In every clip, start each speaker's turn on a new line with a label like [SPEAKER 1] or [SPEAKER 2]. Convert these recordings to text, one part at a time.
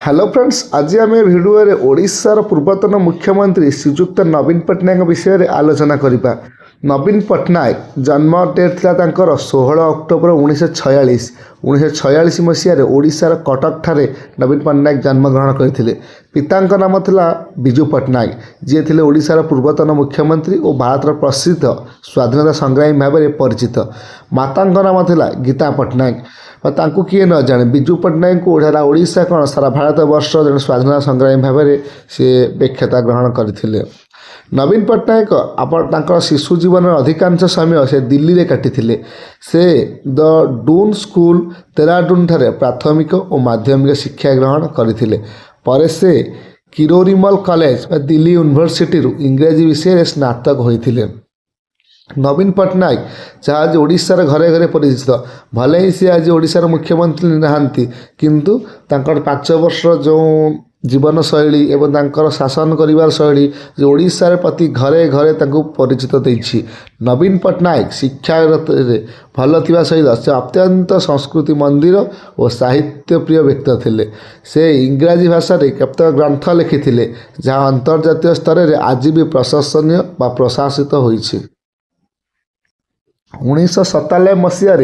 [SPEAKER 1] Hello friends, आज आम video ओडिशार पूर्वतन मुख्यमंत्री श्रीजुक्त नवीन पट्टनायक विषय में आलोचना करवा। नवीन पट्टनायक जन्म डेट था 16 अक्टोबर 1946 मसीह ओडिशार कटक ठारे नवीन पट्टनायक जन्मग्रहण करते। पिता नाम था विजु पट्टनायक, जी थे ओडिशार पूर्वतन मुख्यमंत्री और भारत प्रसिद्ध स्वाधीनता संग्रामी भाव में परिचित। माता नाम था गीता पट्टनायक। तांकु किए न जाने विजु पट्टनायक को ओडिशा कौन सारा भारत वर्ष जन स्वाधीनता संग्रामी भाव में सी व्याख्याता ग्रहण करते। नवीन पट्टनायक आप शिशु जीवन अधिकांश समय से दिल्ली में काटी। से द डून स्कूल तेराडून ठारे प्राथमिक और माध्यमिक शिक्षा ग्रहण करते। पर से किरोरिमल कॉलेज दिल्ली यूनिवर्सिटी इंग्रेजी विषय में स्नातक होते। नवीन पट्टनायक जहाँ आज ओडिशार घरे घरे परिचित, भले ही सी आज ओडिशार मुख्यमंत्री नहांती किंतु तांकर 5 वर्ष जो जीवन शैली एवं तांकर शासन करिवार शैली जो ओडिशार प्रति घरे घरे तांको परिचित देछि। नवीन पट्टनायक शिक्षा भल थिबा सहित से अत्यंत संस्कृति मंदिर और साहित्य प्रिय व्यक्ति थिले। से इंग्राजी भाषा रे केतक ग्रंथ लिखिथिले जहाँ अंतर्जातीय स्तर में आज भी प्रशंसनीय व प्रशासित होइछि। 1997 मसीह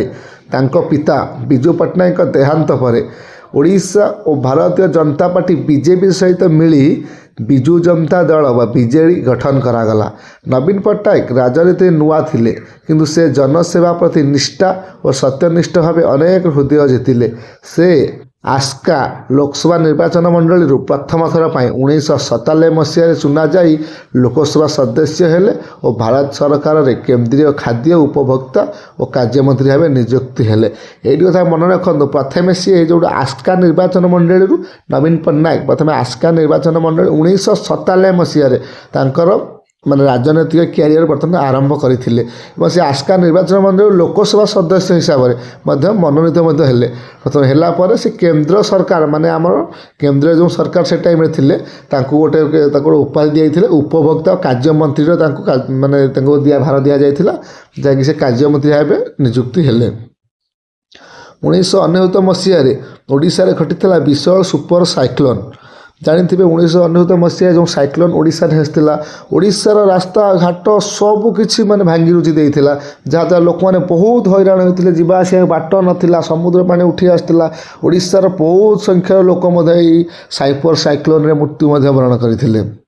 [SPEAKER 1] पिता विजु पट्टनायक देहांत पर ओडिशा और भारतीय जनता पार्टी बीजेपी सहित मिली विजु जनता दल व बीजेडी गठन करागला। नवीन पट्टनायक राजनीति नुआ थिले किंतु से जनसेवा प्रति निष्ठा और सत्यनिष्ठ भाव अनेक हृदय जीतिले। से आस्का लोकसभा निर्वाचन मंडली प्रथम थर पर 1997 मसीह चुना जाई लोकसभा सदस्य हेले और भारत सरकार रे केंद्रीय खाद्य उपभोक्ता और कार्यमंत्री भाव नियुक्ति हेले। ये कथा मन रखु। प्रथम सी जो आस्का निर्वाचन मंडली नवीन पट्टनायक प्रथम आस्का निर्वाचन मंडली 1997 मसीह माने राजनैतिक क्यारियर बर्तमान आरंभ करते। से आस्का निर्वाचन मंडली लोकसभा सदस्य हिसाब से मनोनीत हेले। प्रथम है से केंद्र सरकार माने आमर केंद्र जो सरकार से टाइम थे गोटे उपाधि दी उपभोक्ता कार्यमंत्री माने दिया भार दि जाता जहाँकि से कार्यमंत्री भाव नियुक्ति हेले। 1999 मसीह ओडिशा घटी विशाल सुपर साइक्लोन जानी 1999 मसीहा जो साइक्लोन ओडिशा हेसला। ओडिशार रास्ता घाट सबकि माने भांगी रुजी देइथिला जहाँ लोक मैंने बहुत हैरान होते। जावास बाट नाला समुद्र पानी उठी आसला। ओडिशार बहुत संख्यार लोक साइपर साइक्लोन मृत्यु वरण करते।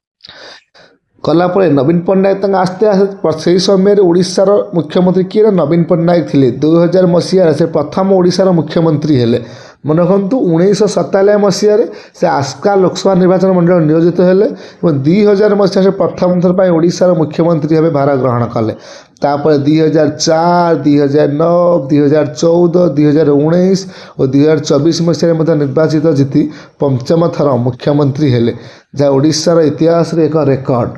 [SPEAKER 1] कलापर नवीन पट्टनायक आस्ते आस्ते से समय ओडिशार मुख्यमंत्री किए नवीन पट्टनायक थे। 2000 मसीह से प्रथम ओडिशार मुख्यमंत्री हेले। मन रखु 1997 मसीह से आस्का लोकसभा निर्वाचन मंडल नियोजित हेले। 2000 मसीह से प्रथम थर पर ओडिशार मुख्यमंत्री भाव भार ग्रहण कले। तापर 2004, 2009, 2014, 2019 और 2024 मसीह निर्वाचित जीति पंचम थर मुख्यमंत्री हेले, जहाँ ओडिशार इतिहास रे एक रेकर्ड।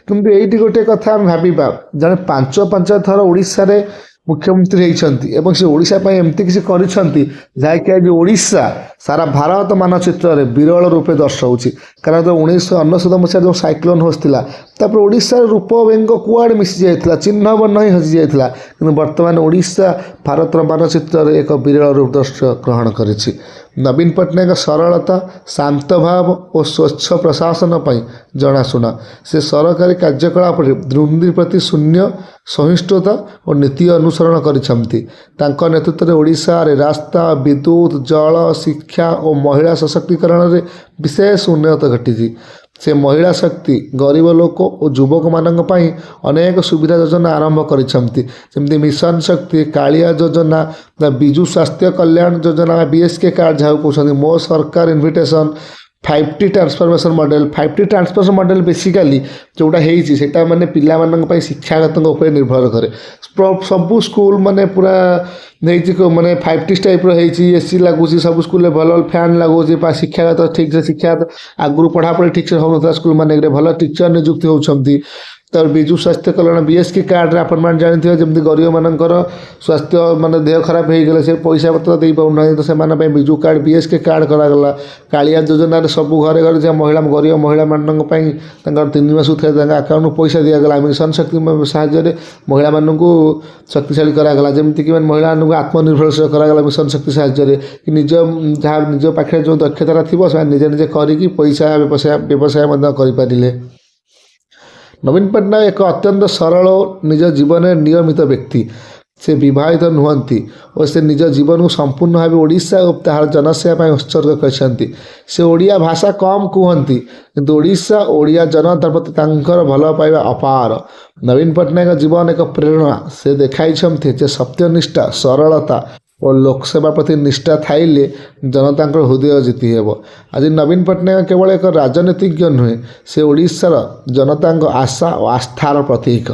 [SPEAKER 1] किंतु ये गोटे कथा भाविबा जड़े 5 थर ओडिशा मुख्यमंत्री होती से ओडिशा एमती किसी जहाँकि आज ओडिशा सारा भारत मानचित्र में विरल रूपे दर्शाऊँगी। कारण तो 1999 मसीह जो साइक्लोन होता तापर ओडिशार रूप व्यंग कुआड़े मिसी जाता, चिन्ह वर्ण ही हजि जाता। कि बर्तमान ओडिशा भारत मानचित्र में एक विरल रूप दर्शय ग्रहण करिछि। नवीन पट्टनायक सरलता, शांत भाव और स्वच्छ प्रशासन पर जनाशुना। से सरकारी कार्यकलाप दुर्नीति प्रति शून्य सहिष्णुता और नीति अनुसरण करिसेंती। तांको नेतृत्व में ओडिशा रे रास्ता, विद्युत, जल, शिक्षा और महिला सशक्तिकरण में विशेष उन्नति घटी। से महिला शक्ति, गरीब लोक और युवक मानक पई अनेक सुविधा योजना आरंभ करिसेंती। जेमती मिशन शक्ति, कालिया योजना, विजु स्वास्थ्य कल्याण योजना, बीएसके कार्ड जहाँ कहते मो सरकार invitation, 5T transformation model. 5T transformation model basically जोटा होता माने पिला मानक शिक्षागत उपर निर्भर करे। सबू स्कूल माने पूरा नहीं माने 5T टाइप एसी लगुच, सब स्कूल भल फैन लगुच, शिक्षागत ठीक से शिक्षा आगुरी पढ़ापढ़ी ठीक से होता स्कूल माने भल टीचर नियुक्ति होती। ତାପରେ ବିଜୁ ସ୍ୱାସ୍ଥ୍ୟ କଲ୍ୟାଣ BSK କାର୍ଡ଼ରେ ଆପଣମାନେ ଜାଣିଥିବେ ଯେମିତି ଗରିବମାନଙ୍କର ସ୍ୱାସ୍ଥ୍ୟ ମାନେ ଦେହ ଖରାପ ହେଇଗଲେ ସେ ପଇସା ପତ୍ର ଦେଇପାରୁନାହାନ୍ତି, ତ ସେମାନଙ୍କ ପାଇଁ ବିଜୁ କାର୍ଡ଼ BSK କାର୍ଡ଼ କରାଗଲା। କାଳିଆ ଯୋଜନାରେ ସବୁ ଘରେ ଘରେ ଥିବା ଗରିବ ମହିଳାମାନଙ୍କ ପାଇଁ ତାଙ୍କର 3 ମାସକୁ ଥରେ ତାଙ୍କ ଆକାଉଣ୍ଟକୁ ପଇସା ଦିଆଗଲା। ମିଶନ ଶକ୍ତି ସାହାଯ୍ୟରେ ମହିଳାମାନଙ୍କୁ ଶକ୍ତିଶାଳୀ କରାଗଲା, ଯେମିତିକି ମାନେ ମହିଳାମାନଙ୍କୁ ଆତ୍ମନିର୍ଭରଶୀଳ କରାଗଲା ମିଶନ ଶକ୍ତି ସାହାଯ୍ୟରେ। କି ଯାହା ନିଜ ପାଖରେ ଯେଉଁ ଦକ୍ଷତା ଥିବ ସେମାନେ ନିଜେ ନିଜେ କରିକି ପଇସା ବ୍ୟବସାୟ ମଧ୍ୟ କରିପାରିଲେ। ନବୀନ ପଟ୍ଟନାୟକ ଏକ ଅତ୍ୟନ୍ତ ସରଳ ଓ ନିଜ ଜୀବନରେ ନିୟମିତ ବ୍ୟକ୍ତି। ସେ ବିବାହିତ ନୁହନ୍ତି ଓ ସେ ନିଜ ଜୀବନକୁ ସମ୍ପୂର୍ଣ୍ଣ ଭାବେ ଓଡ଼ିଶା ଓ ତାହାର ଜନସେବା ପାଇଁ ଉତ୍ସର୍ଗ କରିଛନ୍ତି। ସେ ଓଡ଼ିଆ ଭାଷା କମ୍ କୁହନ୍ତି, କିନ୍ତୁ ଓଡ଼ିଶା ଓଡ଼ିଆ ଜନତା ପ୍ରତି ତାଙ୍କର ଭଲ ପାଇବା ଅପାର। ନବୀନ ପଟ୍ଟନାୟକ ଜୀବନ ଏକ ପ୍ରେରଣା। ସେ ଦେଖାଇଛନ୍ତି ଯେ ସତ୍ୟନିଷ୍ଠା, ସରଳତା ଓ ଲୋକସେବା ପ୍ରତି ନିଷ୍ଠା ଥାଇଲେ ଜନତାଙ୍କର ହୃଦୟ ଜିତି ହେବ। ଆଜି ନବୀନ ପଟ୍ଟନାୟକ କେବଳ ଏକ ରାଜନୀତିଜ୍ଞ ନୁହେଁ, ସେ ଓଡ଼ିଶାର ଜନତାଙ୍କ ଆଶା ଓ ଆସ୍ଥାର ପ୍ରତୀକ।